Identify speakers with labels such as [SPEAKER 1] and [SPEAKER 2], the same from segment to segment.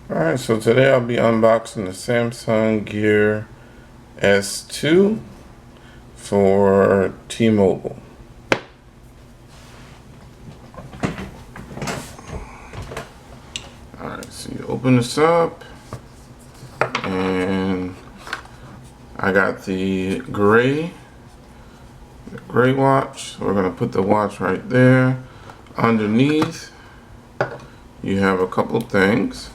[SPEAKER 1] Alright, so today I'll be unboxing the Samsung Gear S2 for T-Mobile. Alright, so you open this up and I got the gray watch. So we're going to put the watch right there. Underneath you have a couple things.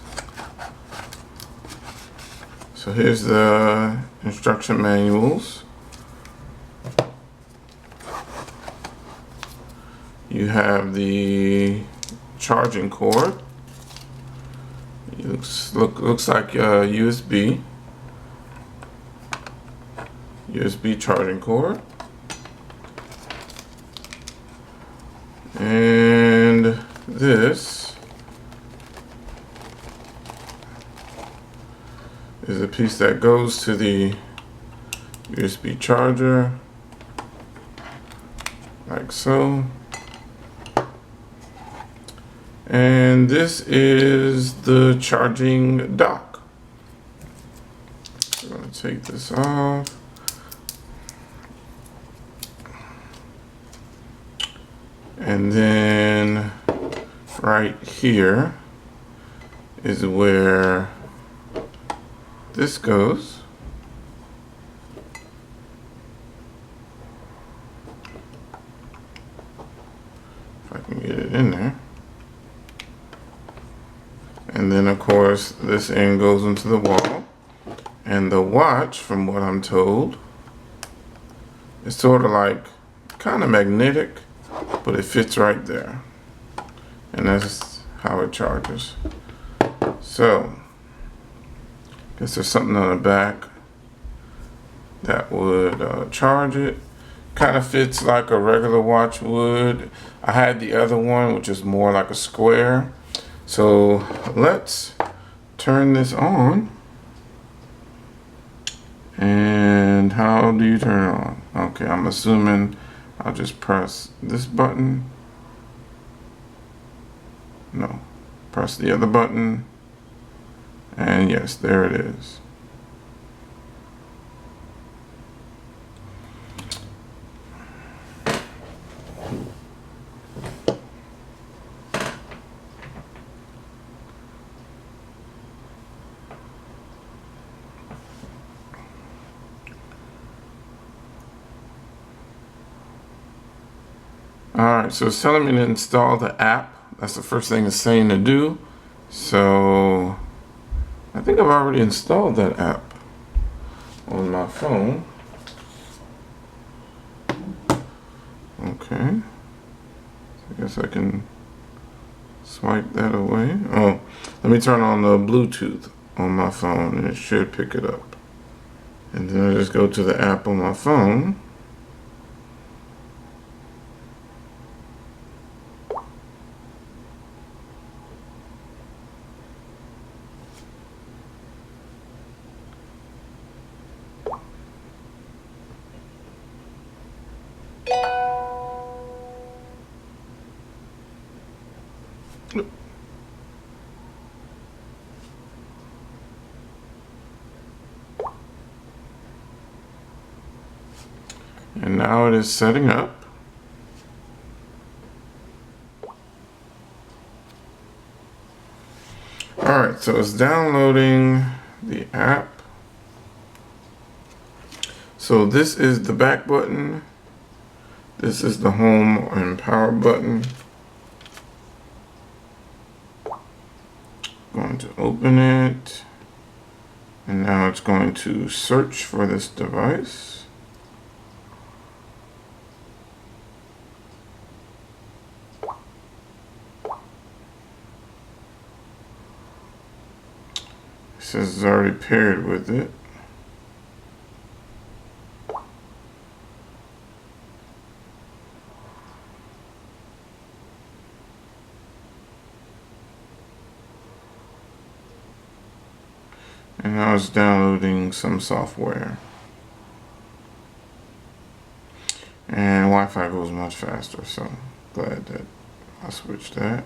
[SPEAKER 1] So here's the instruction manuals. You have the charging cord. It looks like USB charging cord. And this is a piece that goes to the USB charger, like so. And this is the charging dock. I'm going to take this off. And then right here is where this goes. If I can get it in there. And then of course this end goes into the wall. And the watch, from what I'm told, is sort of like kind of magnetic, but it fits right there. And that's how it charges. So I guess there's something on the back that would charge it. Kind of fits like a regular watch would. I had the other one, which is more like a square. So let's turn this on. And how do you turn it on? Okay, I'm assuming I'll just press this button. No, press the other button. And yes, there it is. Alright, so it's telling me to install the app. That's the first thing it's saying to do. So I think I've already installed that app on my phone. Okay. I guess I can swipe that away. Oh, let me turn on the Bluetooth on my phone and it should pick it up. And then I just go to the app on my phone. And now it is setting up. Alright, so it's downloading the app. So this is the back button. This is the home and power button. Going to open it. And now it's going to search for this device. It says it's already paired with it. And now it's downloading some software. And Wi-Fi goes much faster, so glad that I switched that.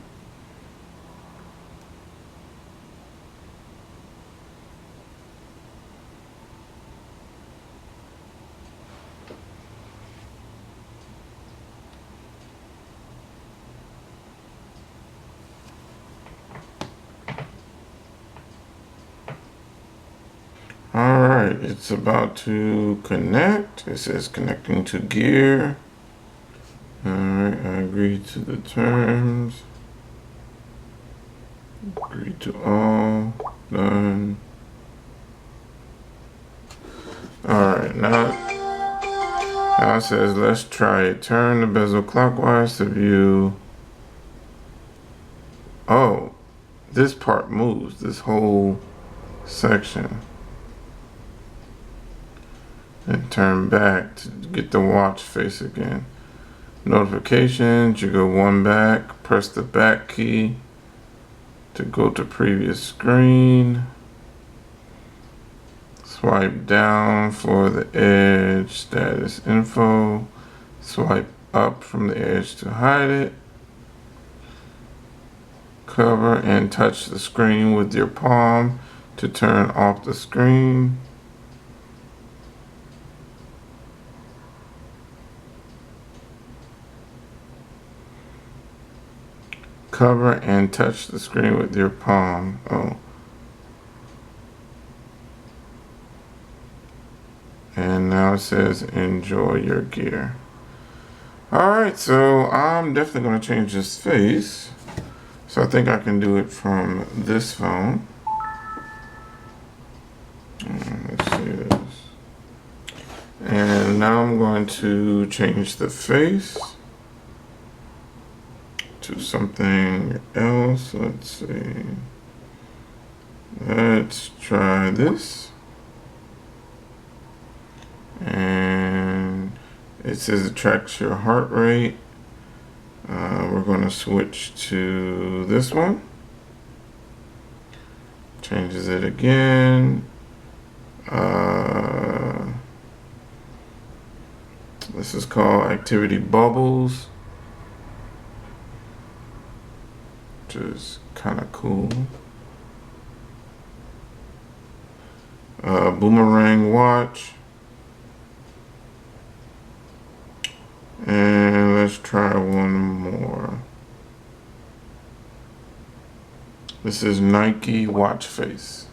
[SPEAKER 1] it's about to connect. It says connecting to gear. Alright, I agree to the terms. Agree to all. Done. Alright, now it says let's try it. Turn the bezel clockwise to view. Oh, this part moves, this whole section. And turn back to get the watch face again. Notifications, you go one back, press the back key to go to previous screen. Swipe down for the edge status info. Swipe up from the edge to hide it. Cover and touch the screen with your palm to turn off the screen. Cover and touch the screen with your palm. Oh. And now it says enjoy your gear. Alright, so I'm definitely going to change this face. So I think I can do it from this phone. Let's see this. And now I'm going to change the face to something else. Let's see. Let's try this. And it says it tracks your heart rate. We're going to switch to this one. Changes it again. This is called Activity Bubbles, which is kind of cool. Boomerang watch. And let's try one more. This is Nike watch face.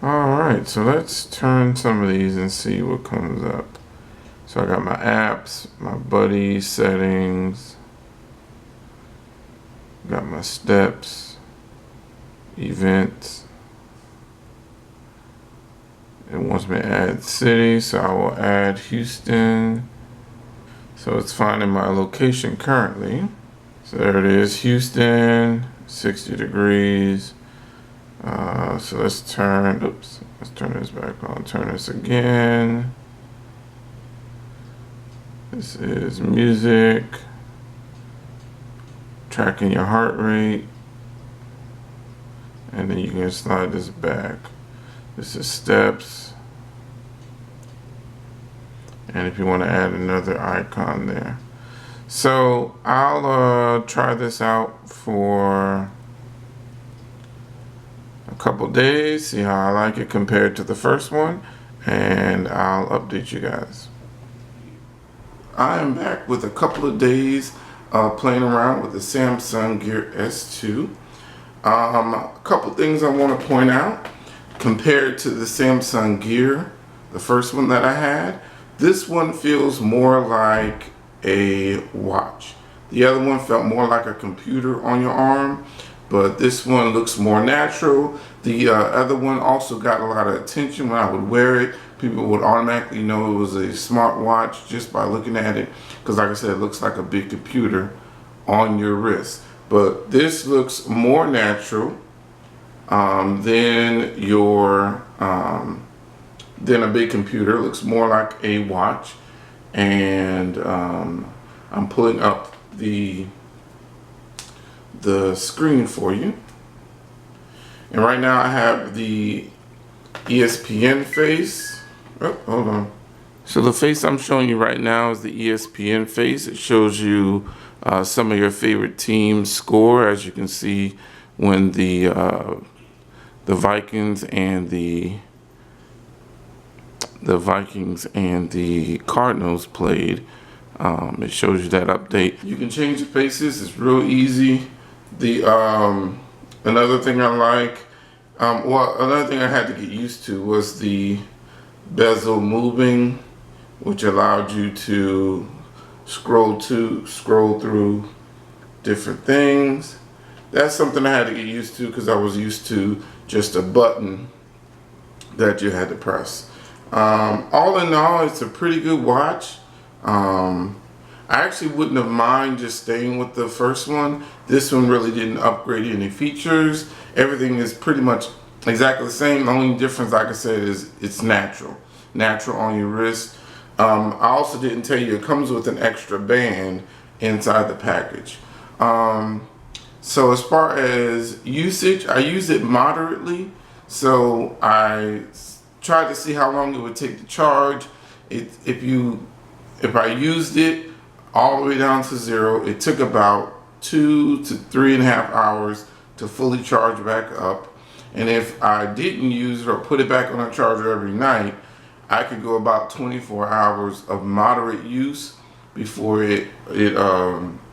[SPEAKER 1] Alright, so let's turn some of these and see what comes up. So I got my apps, my buddy settings, got my steps, events. It wants me to add city, so I will add Houston. So it's finding my location currently. So there it is, Houston, 60 degrees. So let's turn this back on, turn this again. This is music, tracking your heart rate, and then you can slide this back. This is steps, and if you want to add another icon there. So I'll try this out for a couple days, see how I like it compared to the first one, and I'll update you guys. I am back with a couple of days playing around with the Samsung Gear S2. A couple things I want to point out. Compared to the Samsung Gear, the first one that I had, this one feels more like a watch. The other one felt more like a computer on your arm, but this one looks more natural. The other one also got a lot of attention when I would wear it. People would automatically know it was a smartwatch just by looking at it, because like I said, it looks like a big computer on your wrist. But this looks more natural than a big computer. It looks more like a watch. And I'm pulling up the screen for you. And right now I have the ESPN face. Oh, hold on. So the face I'm showing you right now is the ESPN face. It shows you some of your favorite teams score, as you can see when the Vikings and the Cardinals played. It shows you that update. You can change the faces. It's real easy. The another thing I like Well, another thing I had to get used to was the bezel moving, which allowed you to scroll through different things. That's something I had to get used to because I was used to just a button that you had to press. All in all, it's a pretty good watch. I actually wouldn't have mind just staying with the first one. This one really didn't upgrade any features. Everything is pretty much exactly the same. The only difference, like I said, is it's natural on your wrist. I also didn't tell you it comes with an extra band inside the package. So as far as usage, I use it moderately. So I tried to see how long it would take to charge. If I used it all the way down to 0, it took about 2 to 3.5 hours to fully charge back up. And if I didn't use it or put it back on a charger every night, I could go about 24 hours of moderate use before it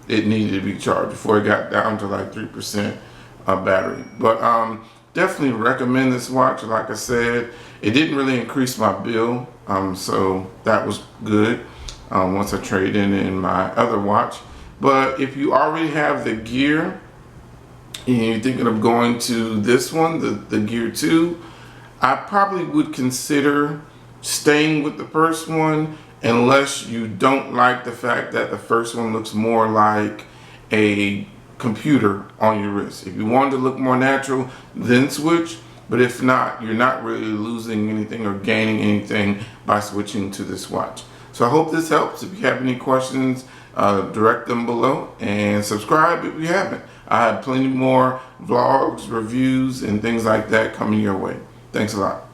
[SPEAKER 1] needed to be charged, before it got down to like 3% battery. But definitely recommend this watch. Like I said, it didn't really increase my bill, so that was good once I traded in my other watch. But if you already have the Gear and you're thinking of going to this one, the Gear 2, I probably would consider staying with the first one unless you don't like the fact that the first one looks more like a computer on your wrist. If you want to look more natural, then switch. But if not, you're not really losing anything or gaining anything by switching to this watch. So I hope this helps. If you have any questions, direct them below and subscribe if you haven't. I have plenty more vlogs, reviews, and things like that coming your way. Thanks a lot.